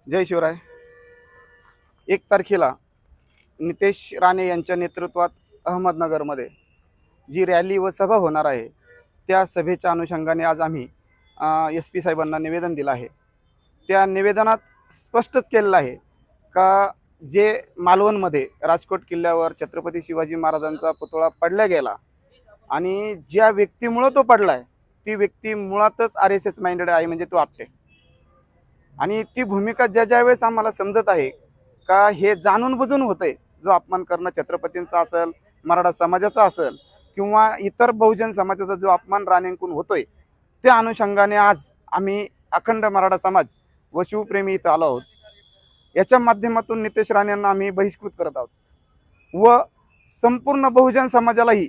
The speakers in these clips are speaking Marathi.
जय शिवराय। 1 तारखेला नितेश राणे यांच्या नेतृत्वात अहमदनगरमध्ये जी रॅली व सभा होणार आहे, त्या सभेच्या अनुषंगाने आज आम्ही SP साहेबांना निवेदन दिलं आहे। त्या निवेदनात स्पष्टच केलेलं आहे का जे मालवणमध्ये राजकोट किल्ल्यावर छत्रपती शिवाजी महाराजांचा पुतळा पडला गेला आणि ज्या व्यक्तीमुळे तो पडलाय ती व्यक्ती मुळातच RSS माइंडेड आहे, म्हणजे तो आपटे। आणि ती भूमिका ज्या वेळेस आम्हाला समजत आहे का हे जाणून बुजून होतंय, जो अपमान करणं छत्रपतींचा असेल, मराठा समाजाचा असेल किंवा इतर बहुजन समाजाचा जो अपमान राणेंकडून होतोय, त्या अनुषंगाने आज आम्ही अखंड मराठा समाज व शिवप्रेमी इथं आलो आहोत। याच्या माध्यमातून नितेश राणेंना आम्ही बहिष्कृत करत आहोत व संपूर्ण बहुजन समाजालाही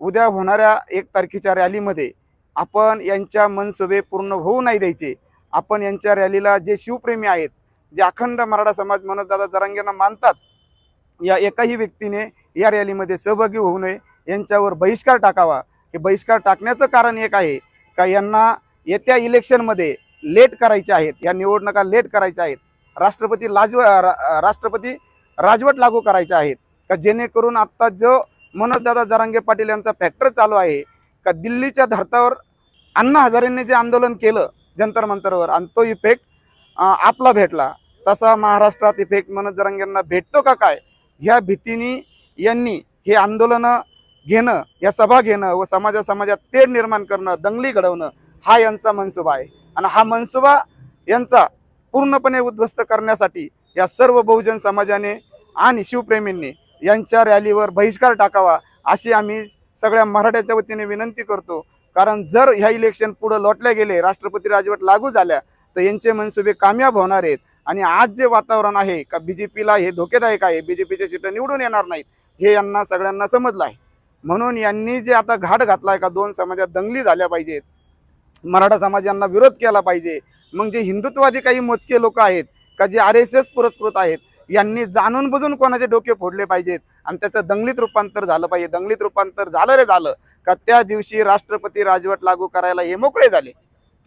उद्या होणाऱ्या 1 तारखेच्या रॅलीमध्ये आपण यांच्या मनसुबे पूर्ण होऊ नाही द्यायचे। आपण यांच्या रॅलीला जे शिवप्रेमी आहेत, जे अखंड मराठा समाज मनोजदादा जरांगेंना मानतात, या एकाही व्यक्तीने या रॅलीमध्ये सहभागी होऊ नये, यांच्यावर बहिष्कार टाकावा। हे बहिष्कार टाकण्याचं कारण एक आहे का यांना येत्या इलेक्शनमध्ये लेट करायचे आहेत, या निवडणुका लेट करायच्या आहेत, राष्ट्रपती राजवट लागू करायचे आहेत का जेणेकरून आत्ता जो मनोजदादा जरांगे पाटील यांचा फॅक्टर चालू आहे का दिल्लीच्या धर्तावर अण्णा हजारेंनी जे आंदोलन केलं जंतर मंतरवर आणि तो इफेक्ट आपला भेटला, तसा महाराष्ट्रात इफेक्ट मनोज जरांगेंना भेटतो का काय, ह्या भीतीने यांनी हे आंदोलनं घेणं, या सभा घेणं व समाजात तेढ निर्माण करणं, दंगली घडवणं हा यांचा मनसुबा आहे। आणि हा मनसुबा यांचा पूर्णपणे उद्ध्वस्त करण्यासाठी या सर्व बहुजन समाजाने आणि शिवप्रेमींनी यांच्या रॅलीवर बहिष्कार टाकावा, अशी आम्ही सगळ्या मराठ्याच्या वतीने विनंती करतो। कारण जर ह्या इलेक्शन पुढे लोटले गेले, राष्ट्रपती राजवट लागू झाल्या, तर यांचे मनसुबे कामयाब होणार आहेत। आणि आज जे वातावरण आहे का BJPला हे धोकेदायक आहे, BJPचे सीट निवडून येणार नाहीत, हे यांना सगळ्यांना समजलं आहे। म्हणून यांनी जे आता घाट घातलाय का 2 समाजात दंगली झाल्या पाहिजेत, मराठा समाजांना विरोध केला पाहिजे, मग जे हिंदुत्ववादी काही मोजके लोक आहेत का जे RSS पुरस्कृत आहेत, यांनी जाणून बुजून कोणाचे डोके फोडले पाहिजेत आणि त्याचं दंगलीत रूपांतर झालं पाहिजे। दंगलीत रूपांतर झालं रे झालं का त्या दिवशी राष्ट्रपती राजवट लागू करायला हे मोकळे झाले।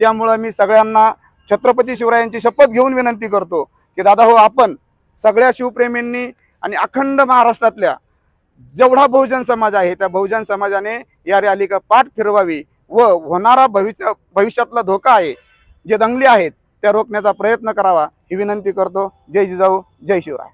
त्यामुळे मी सगळ्यांना छत्रपती शिवरायांची शपथ घेऊन विनंती करतो की दादा हो, आपण सगळ्या शिवप्रेमींनी आणि अखंड महाराष्ट्रातल्या जेवढा बहुजन समाज आहे त्या बहुजन समाजाने या रॅलीला पाठ फिरवावी व होणारा भविष्यातला धोका आहे, जे दंगली आहेत त्या रोखण्याचा प्रयत्न करावा, ही विनंती करतो। जय जिजाऊ, जय शिवराय।